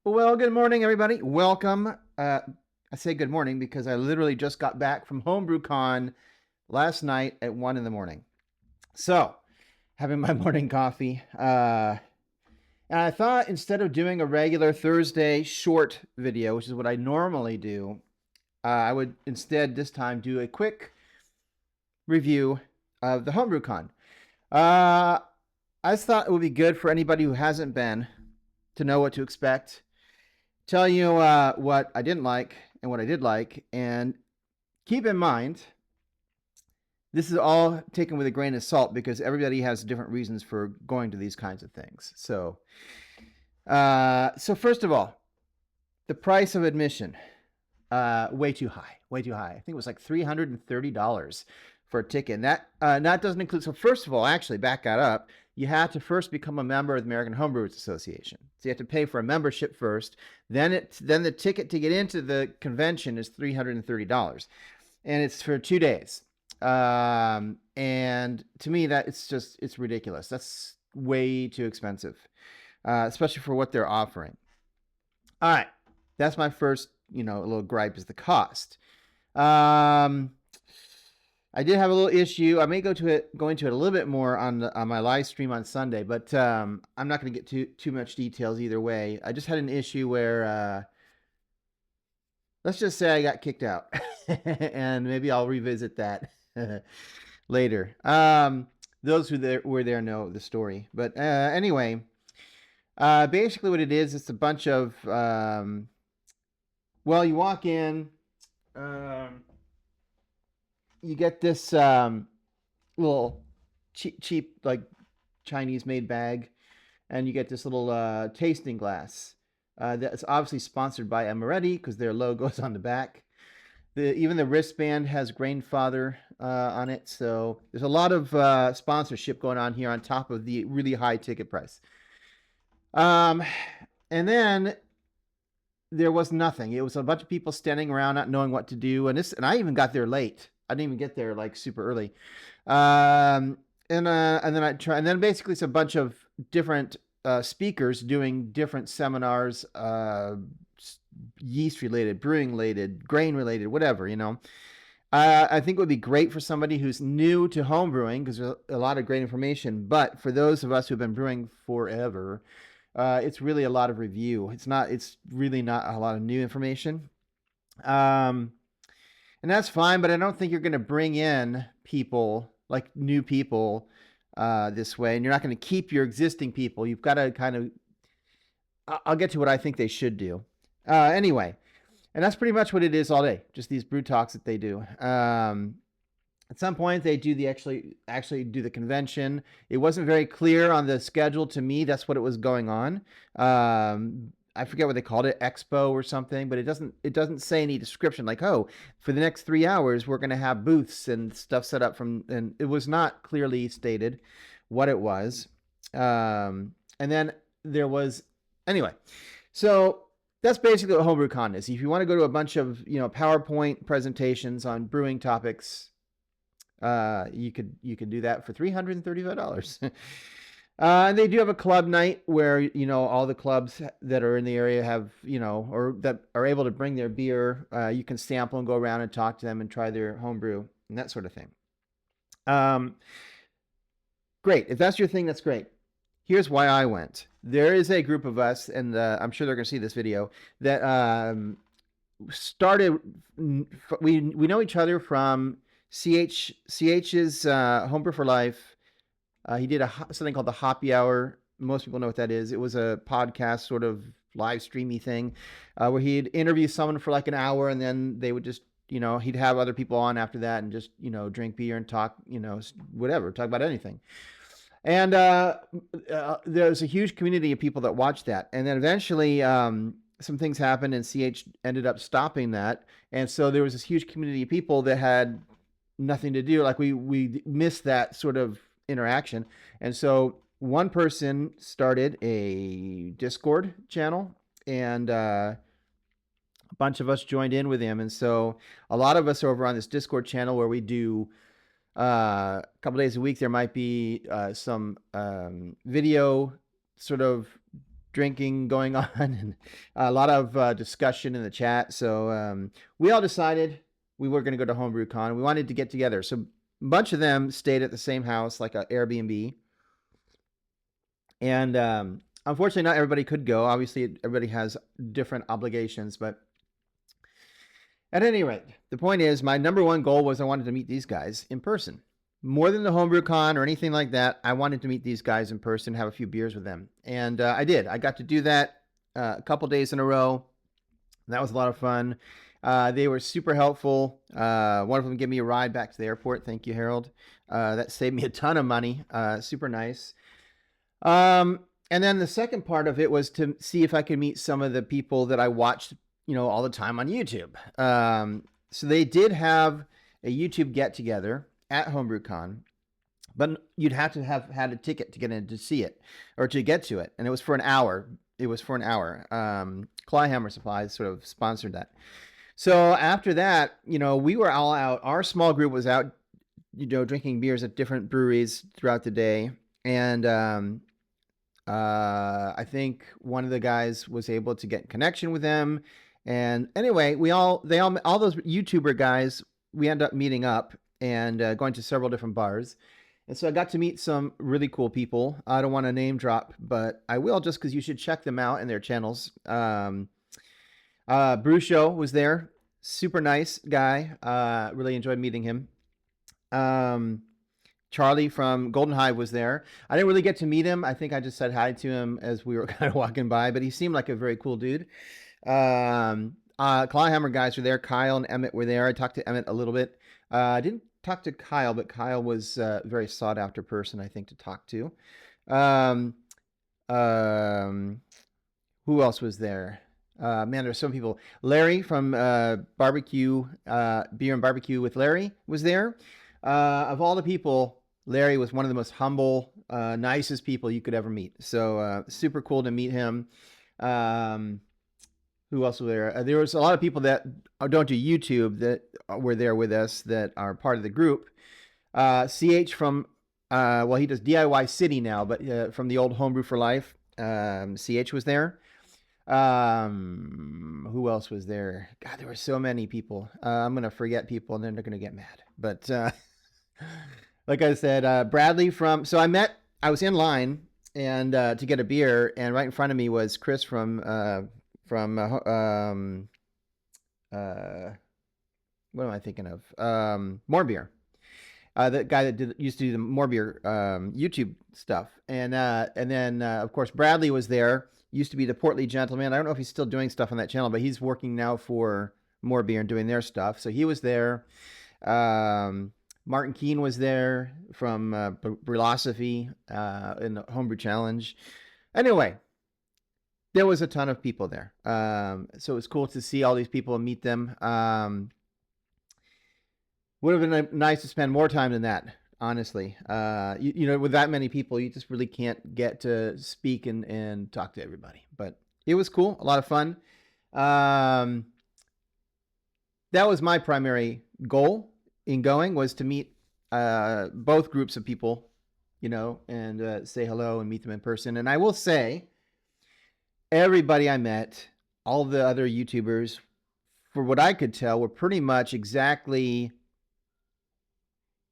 Well, good morning, everybody. Welcome. I say good morning because I literally just got back from HomebrewCon last night at 1 in the morning. So, having my morning coffee. And I thought instead of doing a regular Thursday short video, which is what I normally do, I would instead this time do a quick review of the HomebrewCon. I just thought it would be good for anybody who hasn't been to know what to expect, tell you what I didn't like and what I did like, and keep in mind this is all taken with a grain of salt because everybody has different reasons for going to these kinds of things. So first of all, the price of admission, way too high. I think it was like $330 for a ticket. And that doesn't include. So first of all, actually, back that up. You have to first become a member of the American Homebrewers Association. So you have to pay for a membership first. Then the ticket to get into the convention is $330, and it's for 2 days. And to me, that it's ridiculous. That's way too expensive, especially for what they're offering. All right, that's my first, little gripe is the cost. I did have a little issue. I may go into it a little bit more on my live stream on Sunday, but I'm not going to get too much details either way. I just had an issue where let's just say I got kicked out, and maybe I'll revisit that later. Those who were there know the story, but anyway, basically what it is, it's a bunch of well, you walk in. You get this little cheap like Chinese made bag, and you get this little tasting glass that's obviously sponsored by Amaretti because their logo's on the back. Even the wristband has Grainfather on it, so there's a lot of sponsorship going on here on top of the really high ticket price. And then there was nothing. It was a bunch of people standing around not knowing what to do, and I even got there late. I didn't even get there like super early. And then and then basically it's a bunch of different speakers doing different seminars, yeast related, brewing related, grain related, whatever, I think it would be great for somebody who's new to home brewing because there's a lot of great information. But for those of us who've been brewing forever, it's really a lot of review. It's really not a lot of new information. And that's fine, but I don't think you're going to bring in people, like new people, this way. And you're not going to keep your existing people. You've got to kind of, I'll get to what I think they should do. Anyway, and that's pretty much what it is all day. Just these brew talks that they do. At some point, they do actually do the convention. It wasn't very clear on the schedule to me. That's what it was going on. I forget what they called it, expo or something, but it doesn't say any description like, oh, for the next 3 hours we're going to have booths and stuff set up and it was not clearly stated what it was. And then there was anyway. So that's basically what HomebrewCon is. If you want to go to a bunch of PowerPoint presentations on brewing topics, you could do that for $335. And they do have a club night where, all the clubs that are in the area have, or that are able to bring their beer. You can sample and go around and talk to them and try their homebrew and that sort of thing. Great. If that's your thing, that's great. Here's why I went. There is a group of us, and I'm sure they're going to see this video, that started. We know each other from CH's Homebrew for Life. He did something called the Hoppy Hour. Most people know what that is. It was a podcast sort of live streamy thing where he'd interview someone for like an hour, and then they would just, he'd have other people on after that and just, drink beer and talk, whatever, talk about anything. And there's a huge community of people that watched that. And then eventually some things happened and CH ended up stopping that. And so there was this huge community of people that had nothing to do. Like we missed that sort of interaction. And so one person started a Discord channel, and a bunch of us joined in with him. And so a lot of us are over on this Discord channel where we do a couple days a week. There might be some video sort of drinking going on and a lot of discussion in the chat. So we all decided we were going to go to HomebrewCon. We wanted to get together. So a bunch of them stayed at the same house, like an Airbnb. And unfortunately, not everybody could go. Obviously, everybody has different obligations. But at any rate, the point is, my number one goal was I wanted to meet these guys in person. More than the HomebrewCon or anything like that, I wanted to meet these guys in person, have a few beers with them. And I did. I got to do that a couple days in a row. That was a lot of fun. They were super helpful. One of them gave me a ride back to the airport. Thank you, Harold. That saved me a ton of money. Super nice. And then the second part of it was to see if I could meet some of the people that I watched, all the time on YouTube. So they did have a YouTube get-together at HomebrewCon, but you'd have to have had a ticket to get in to see it or to get to it. And it was for an hour. Clyhammer Supplies sort of sponsored that. So after that, we were all out. Our small group was out, drinking beers at different breweries throughout the day. And I think one of the guys was able to get in connection with them. And anyway, all those YouTuber guys, we ended up meeting up and going to several different bars. And so I got to meet some really cool people. I don't want to name drop, but I will just because you should check them out and their channels. Brew Show was there. Super nice guy. Really enjoyed meeting him. Charlie from Golden Hive was there. I didn't really get to meet him. I think I just said hi to him as we were kind of walking by, but he seemed like a very cool dude. Clawhammer guys were there. Kyle and Emmett were there. I talked to Emmett a little bit. I didn't talk to Kyle, but Kyle was a very sought after person, I think, to talk to. Who else was there? Man, there's so many people. Larry from Barbecue, Beer and Barbecue with Larry was there. Of all the people, Larry was one of the most humble, nicest people you could ever meet. So super cool to meet him. Who else was there? There was a lot of people that don't do YouTube that were there with us that are part of the group. CH from, he does DIY City now, but from the old Homebrew for Life, CH was there. Who else was there? God, there were so many people. I'm going to forget people and then they're going to get mad. But like I said, Bradley so I was in line and to get a beer, and right in front of me was Chris from what am I thinking of? More Beer. The guy that used to do the More Beer YouTube stuff. And then of course, Bradley was there. Used to be the Portly Gentleman. I don't know if he's still doing stuff on that channel, but he's working now for More Beer and doing their stuff. So he was there. Martin Keene was there from Brewlosophy in the Homebrew Challenge. Anyway, there was a ton of people there. So it was cool to see all these people and meet them. Would have been nice to spend more time than that, honestly. With that many people, you just really can't get to speak and talk to everybody. But it was cool, a lot of fun. That was my primary goal in going, was to meet both groups of people, and say hello and meet them in person. And I will say, everybody I met, all the other YouTubers, for what I could tell, were pretty much exactly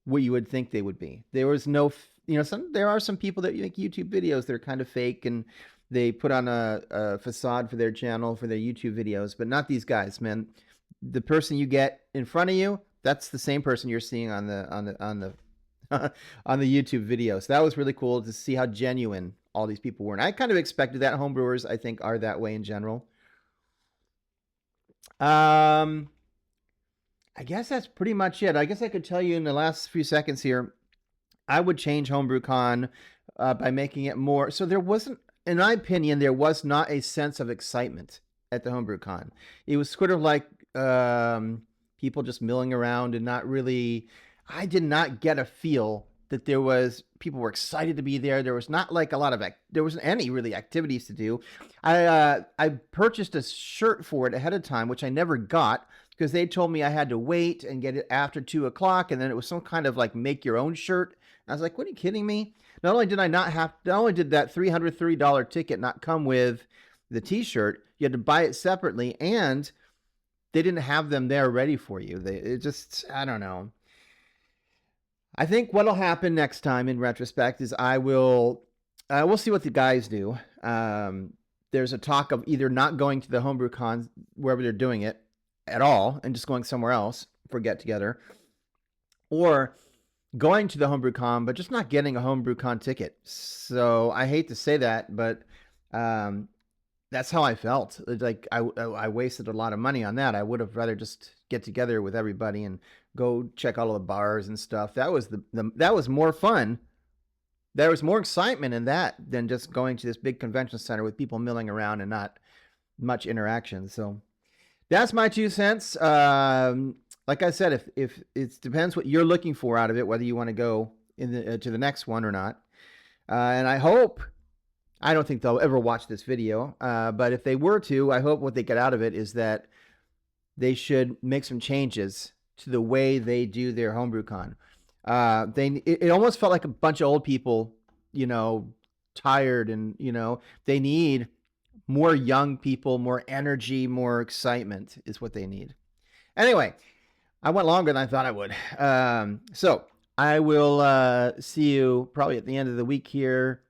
what you would think they would be. There was no, there are some people that make YouTube videos that are kind of fake and they put on a facade for their channel, for their YouTube videos, but not these guys, man. The person you get in front of you, that's the same person you're seeing on the on the YouTube video. So that was really cool to see how genuine all these people were. And I kind of expected that. Homebrewers, I think, are that way in general. I guess that's pretty much it. I guess I could tell you in the last few seconds here, I would change HomebrewCon by making it more. So there wasn't, in my opinion, there was not a sense of excitement at the HomebrewCon. It was sort of like people just milling around and not really, I did not get a feel that people were excited to be there. There was not like a lot of, there wasn't any really activities to do. I purchased a shirt for it ahead of time, which I never got, because they told me I had to wait and get it after 2 o'clock. And then it was some kind of like make your own shirt I was like, what, are you kidding me? Not only did that $330 ticket not come with the t-shirt, you had to buy it separately, and they didn't have them there ready for you. I don't know. I think what'll happen next time in retrospect is we'll see what the guys do. There's a talk of either not going to the HomebrewCon, wherever they're doing it at all, and just going somewhere else for get together, or going to the HomebrewCon, but just not getting a HomebrewCon ticket. So I hate to say that, but that's how I felt. Like I wasted a lot of money on that. I would have rather just get together with everybody and go check all of the bars and stuff. That was that was more fun. There was more excitement in that than just going to this big convention center with people milling around and not much interaction. So that's my 2 cents. Like I said, if it depends what you're looking for out of it, whether you want to go to the next one or not. And I don't think they'll ever watch this video, but if they were to, I hope what they get out of it is that they should make some changes to the way they do their HomebrewCon. It almost felt like a bunch of old people, tired, and they need more young people, more energy, more excitement is what they need. Anyway, I went longer than I thought I would. So I will see you probably at the end of the week here.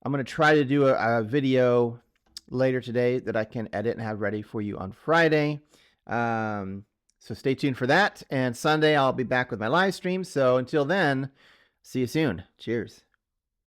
I'm going to try to do a video later today that I can edit and have ready for you on Friday. So stay tuned for that. And Sunday, I'll be back with my live stream. So until then, see you soon. Cheers.